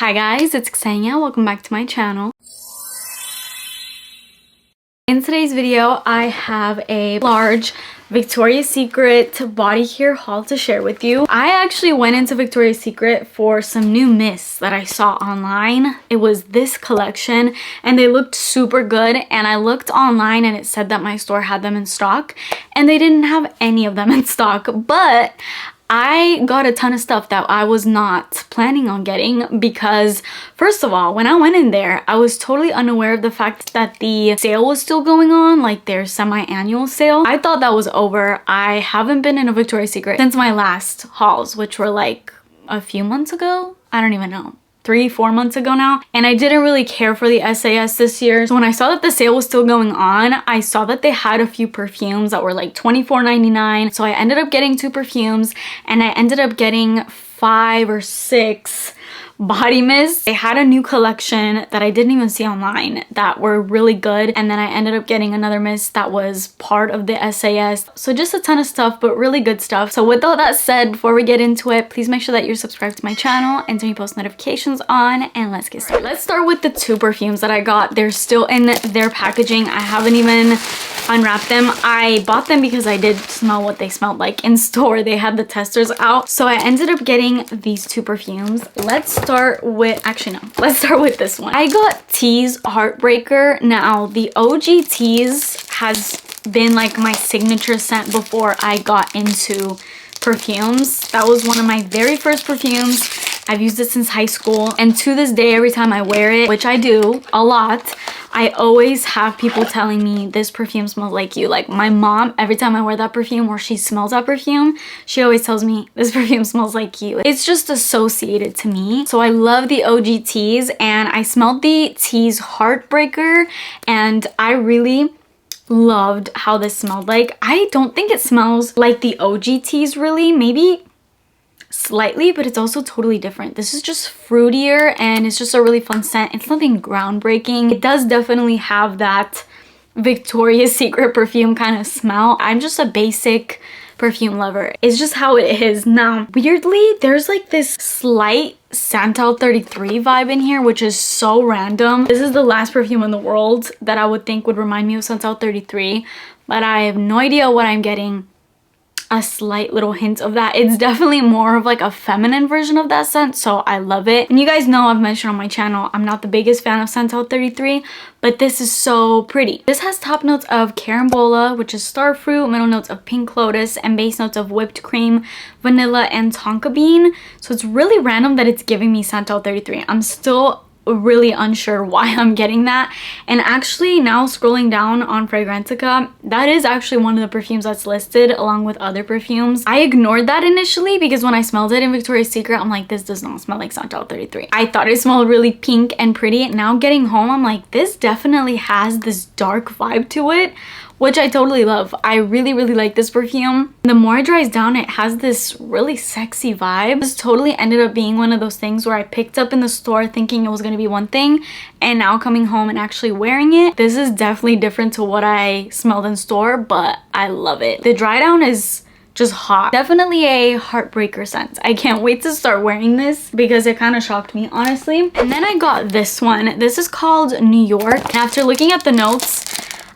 Hi guys, it's Ksenia. Welcome back to my channel. In today's video, I have a large Victoria's Secret body care haul to share with you. I actually went into Victoria's Secret for some new mists that I saw online. It was this collection and they looked super good, and I looked online and it said that my store had them in stock and they didn't have any of them in stock, but I got a ton of stuff that I was not planning on getting because, first of all, when I went in there, I was totally unaware of the fact that the sale was still going on, like their semi-annual sale. I thought that was over. I haven't been in a Victoria's Secret since my last hauls, which were like a few months ago. I don't even know. 3-4 months ago now, and I didn't really care for the SAS this year. So when I saw that the sale was still going on, I saw that they had a few perfumes that were like $24.99. So I ended up getting 2 perfumes and I ended up getting 5 or 6 body mists. They had a new collection that I didn't even see online that were really good, and then I ended up getting another mist that was part of the SAS. So just a ton of stuff, but really good stuff. So with all that said, before we get into it, please make sure that you're subscribed to my channel and turn your post notifications on, and let's get started. Let's start with the 2 perfumes that I got. They're still in their packaging. I haven't even unwrapped them. I bought them because I did smell what they smelled like in store. They had the testers out, so I ended up getting these 2 perfumes. Let's start with, actually no, let's start with this one. I got Tease Heartbreaker. Now the OG Tease has been like my signature scent before I got into perfumes. That was one of my very first perfumes. I've used it since high school, and to this day, every time I wear it, which I do a lot, I always have people telling me this perfume smells like you. Like my mom, every time I wear that perfume or she smells that perfume, she always tells me this perfume smells like you. It's just associated to me. So I love the OG Tease, and I smelled the Tease Heartbreaker and I really loved how this smelled like. I don't think it smells like the OG Tease really, maybe slightly, but it's also totally different. This is just fruitier and it's just a really fun scent. It's nothing groundbreaking. It does definitely have that Victoria's Secret perfume kind of smell. I'm just a basic perfume lover. It's just how it is. Now, weirdly, there's like this slight Santal 33 vibe in here, which is so random. This is the last perfume in the world that I would think would remind me of Santal 33, but I have no idea what I'm getting. A slight little hint of that. It's definitely more of like a feminine version of that scent, so I love it. And you guys know I've mentioned on my channel I'm not the biggest fan of Santal 33, but this is so pretty. This has top notes of carambola, which is starfruit, middle notes of pink lotus, and base notes of whipped cream, vanilla, and tonka bean. So it's really random that it's giving me Santal 33. I'm still really unsure why I'm getting that. And actually, now scrolling down on Fragrantica, that is actually one of the perfumes that's listed along with other perfumes. I ignored that initially because when I smelled it in Victoria's Secret, I'm like, this does not smell like Santal 33. I thought it smelled really pink and pretty. Now getting home, I'm like, this definitely has this dark vibe to it, which I totally love. I really like this perfume. The more it dries down, it has this really sexy vibe. This totally ended up being one of those things where I picked up in the store thinking it was gonna be one thing, and now coming home and actually wearing it, this is definitely different to what I smelled in store, but I love it. The dry down is just hot. Definitely a heartbreaker scent. I can't wait to start wearing this because it kind of shocked me, honestly. And then I got this one. This is called New York. And after looking at the notes,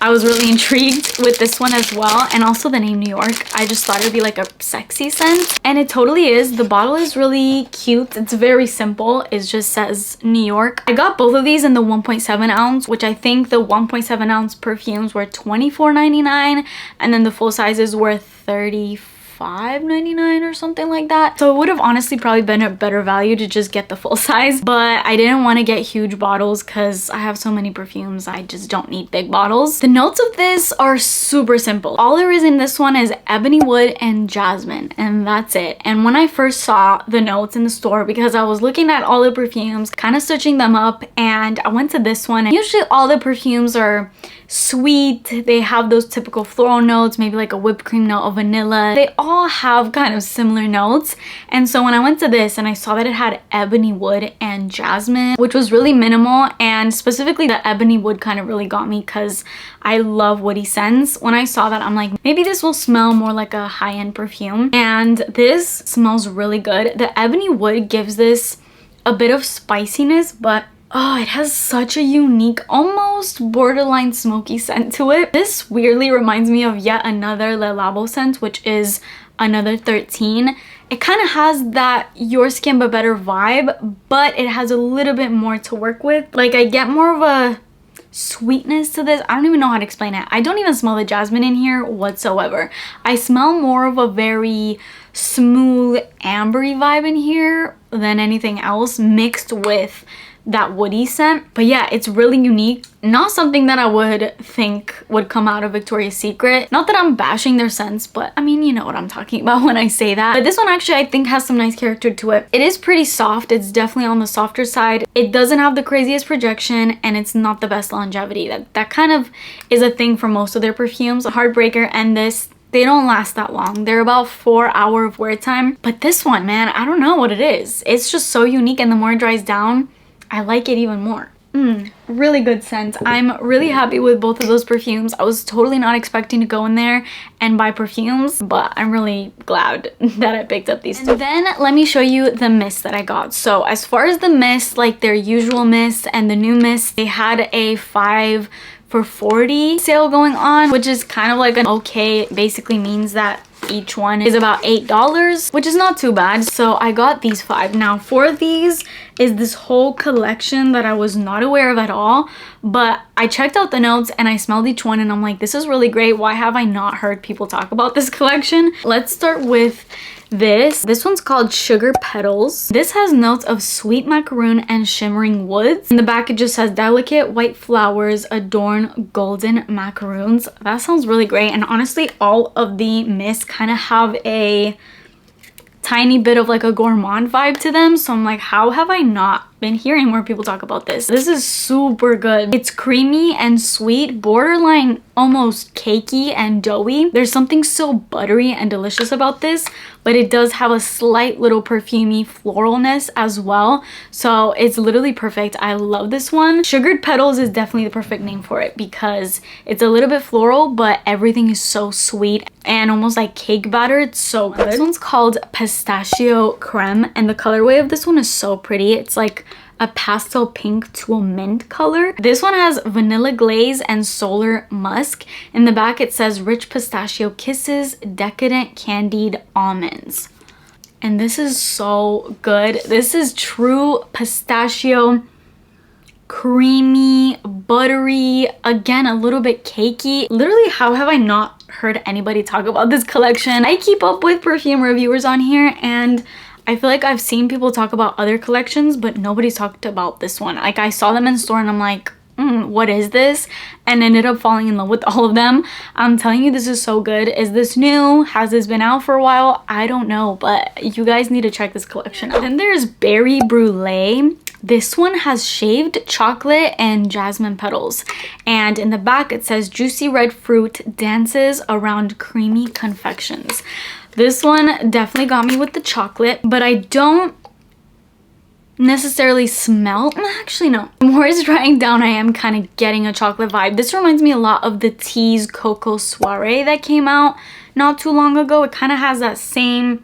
I was really intrigued with this one as well, and also the name New York. I just thought it'd be like a sexy scent, and it totally is. The bottle is really cute. It's very simple. It just says New York. I got both of these in the 1.7 ounce, which I think the 1.7 ounce perfumes were $24.99, and then the full sizes were $35.99 or something like that. So it would have honestly probably been a better value to just get the full size, but I didn't want to get huge bottles because I have so many perfumes. I just don't need big bottles. The notes of this are super simple. All there is in this one is ebony wood and jasmine, and that's it. And when I first saw the notes in the store, because I was looking at all the perfumes, kind of searching them up, and I went to this one, and usually all the perfumes are sweet. They have those typical floral notes, maybe like a whipped cream note of vanilla. They all have kind of similar notes. And so when I went to this and I saw that it had ebony wood and jasmine, which was really minimal, and specifically the ebony wood kind of really got me because I love woody scents. When I saw that, I'm like, maybe this will smell more like a high-end perfume. And this smells really good. The ebony wood gives this a bit of spiciness, but oh, it has such a unique, almost borderline smoky scent to it. This weirdly reminds me of yet another Le Labo scent, which is another 13. It kind of has that Your Skin But Better vibe, but it has a little bit more to work with. Like, I get more of a sweetness to this. I don't even know how to explain it. I don't even smell the jasmine in here whatsoever. I smell more of a very smooth ambery vibe in here than anything else, mixed with that woody scent. But yeah, it's really unique. Not something that I would think would come out of Victoria's Secret. Not that I'm bashing their scents, but I mean, you know what I'm talking about when I say that. But this one actually I think has some nice character to it. It is pretty soft. It's definitely on the softer side. It doesn't have the craziest projection, and it's not the best longevity. That kind of is a thing for most of their perfumes. Heartbreaker and this, they don't last that long. They're about 4 hours of wear time. But this one, man, I don't know what it is. It's just so unique, and the more it dries down, I like it even more. Really good scent. I'm really happy with both of those perfumes. I was totally not expecting to go in there and buy perfumes, but I'm really glad that I picked up these two. And then let me show you the mists that I got. So as far as the mists, like their usual mists and the new mists, they had a 5 for $40 sale going on, which is kind of like an okay, basically means that each one is about $8, which is not too bad. So I got these 5. Now 4 of these is this whole collection that I was not aware of at all, but I checked out the notes and I smelled each one and I'm like, this is really great. Why have I not heard people talk about this collection? Let's start with this one's called Sugar Petals. This has notes of sweet macaroon and shimmering woods. In the back it just says delicate white flowers adorn golden macaroons. That sounds really great, and honestly all of the mists kind of have a tiny bit of like a gourmand vibe to them, so I'm like, how have I not been hearing more people talk about this? This is super good. It's creamy and sweet, borderline almost cakey and doughy. There's something so buttery and delicious about this, but it does have a slight little perfumey floralness as well, so it's literally perfect. I love this one. Sugared Petals is definitely the perfect name for it because it's a little bit floral, but everything is so sweet and almost like cake batter. It's so good. This one's called Pistachio Creme, and the colorway of this one is so pretty. It's like a pastel pink to a mint color. This one has vanilla glaze and solar musk. In the back it says rich pistachio kisses, decadent candied almonds. And this is so good. This is true pistachio, creamy, buttery, again a little bit cakey. Literally, how have I not heard anybody talk about this collection? I keep up with perfume reviewers on here and I feel like I've seen people talk about other collections, but nobody's talked about this one. Like, I saw them in store and I'm like, what is this? And ended up falling in love with all of them. I'm telling you, this is so good. Is this new? Has this been out for a while? I don't know, but you guys need to check this collection out. Then there's Berry Brulee. This one has shaved chocolate and jasmine petals. And in the back it says juicy red fruit dances around creamy confections. This one definitely got me with the chocolate, but I don't necessarily smell. Actually, no. The more it's drying down, I am kind of getting a chocolate vibe. This reminds me a lot of the Tease Cocoa Soiree that came out not too long ago. It kind of has that same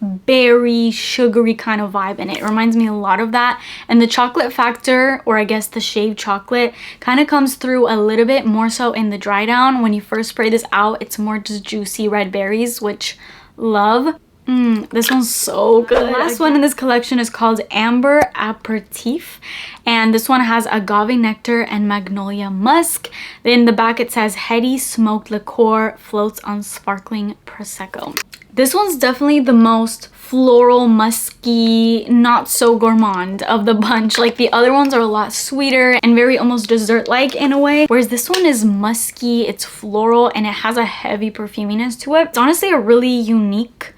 berry, sugary kind of vibe in it. It reminds me a lot of that. And the chocolate factor, or I guess the shaved chocolate, kind of comes through a little bit more so in the dry down. When you first spray this out, it's more just juicy red berries, which love. This one's so good. The last one in this collection is called Amber Aperitif, and this one has agave nectar and magnolia musk. In the back it says heady smoked liqueur floats on sparkling prosecco. This one's definitely the most floral, musky, not so gourmand of the bunch. Like, the other ones are a lot sweeter and very almost dessert-like in a way, whereas this one is musky, it's floral, and it has a heavy perfuminess to it. It's honestly a really unique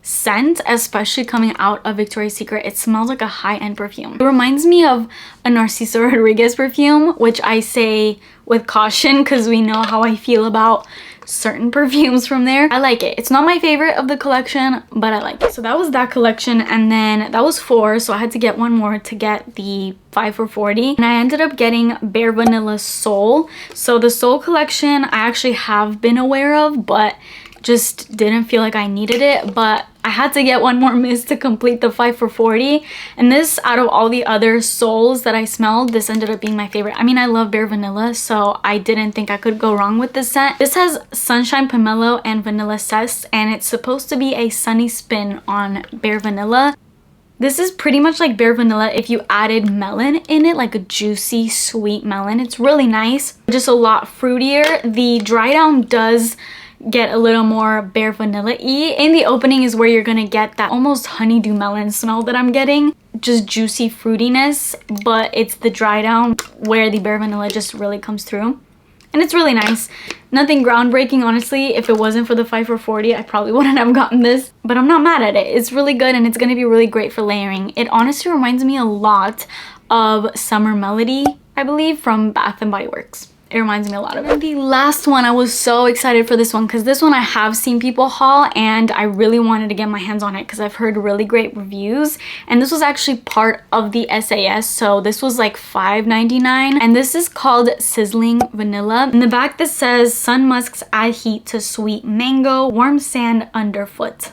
scent, especially coming out of Victoria's Secret. It smells like a high-end perfume. It reminds me of a Narciso Rodriguez perfume, which I say with caution because we know how I feel about certain perfumes from there. I like it. It's not my favorite of the collection, but I like it. So that was that collection, and then that was 4, so I had to get one more to get the 5 for $40, and I ended up getting Bare Vanilla Soul. So the Soul collection I actually have been aware of, but just didn't feel like I needed it, but I had to get one more mist to complete the 5 for 40. And this, out of all the other souls that I smelled, this ended up being my favorite. I mean, I love Bare Vanilla, so I didn't think I could go wrong with this scent. This has Sunshine Pomelo and Vanilla Cess, and it's supposed to be a sunny spin on Bare Vanilla. This is pretty much like Bare Vanilla if you added melon in it, like a juicy, sweet melon. It's really nice, just a lot fruitier. The dry down does get a little more Bare Vanilla-y. In the opening is where you're gonna get that almost honeydew melon smell that I'm getting. Just juicy fruitiness, but it's the dry down where the Bare Vanilla just really comes through. And it's really nice. Nothing groundbreaking, honestly. If it wasn't for the 5 for 40, I probably wouldn't have gotten this. But I'm not mad at it. It's really good and it's gonna be really great for layering. It honestly reminds me a lot of Summer Melody, I believe, from Bath & Body Works. It reminds me a lot of it. The last one, I was so excited for this one because this one I have seen people haul and I really wanted to get my hands on it because I've heard really great reviews. And this was actually part of the SAS, so this was like $5.99. And this is called Sizzling Vanilla. In the back this says, sun musks add heat to sweet mango, warm sand underfoot.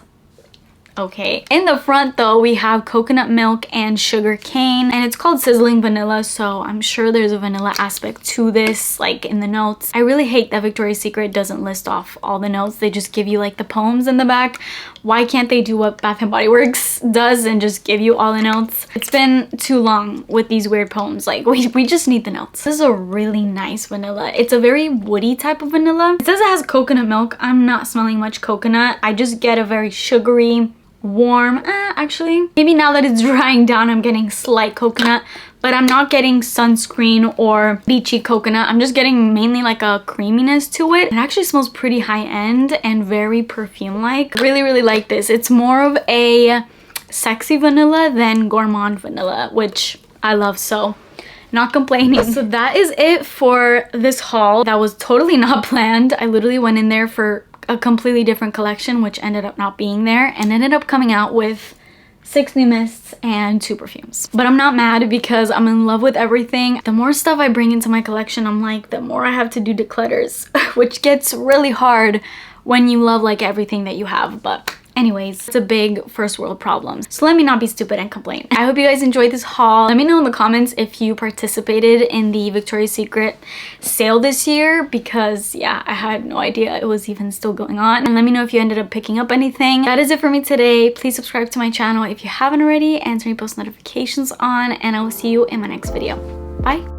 Okay. In the front though, we have coconut milk and sugar cane, and it's called Sizzling Vanilla, so I'm sure there's a vanilla aspect to this, like in the notes. I really hate that Victoria's Secret doesn't list off all the notes. They just give you like the poems in the back. Why can't they do what Bath & Body Works does and just give you all the notes? It's been too long with these weird poems. Like, we just need the notes. This is a really nice vanilla. It's a very woody type of vanilla. It says it has coconut milk. I'm not smelling much coconut. I just get a very sugary, warm, actually maybe now that it's drying down I'm getting slight coconut, but I'm not getting sunscreen or beachy coconut. I'm just getting mainly like a creaminess to it. It actually smells pretty high-end and very perfume-like. Really like this. It's more of a sexy vanilla than gourmand vanilla, which I love, so not complaining. So that is it for this haul. That was totally not planned. I literally went in there for a completely different collection, which ended up not being there, and ended up coming out with 6 new mists and 2 perfumes. But I'm not mad because I'm in love with everything. The more stuff I bring into my collection, I'm like, the more I have to do declutters, which gets really hard when you love like everything that you have. But anyways, it's a big first world problem. So let me not be stupid and complain. I hope you guys enjoyed this haul. Let me know in the comments if you participated in the Victoria's Secret sale this year, because yeah, I had no idea it was even still going on. And let me know if you ended up picking up anything. That is it for me today. Please subscribe to my channel if you haven't already and turn your post notifications on, and I will see you in my next video. Bye.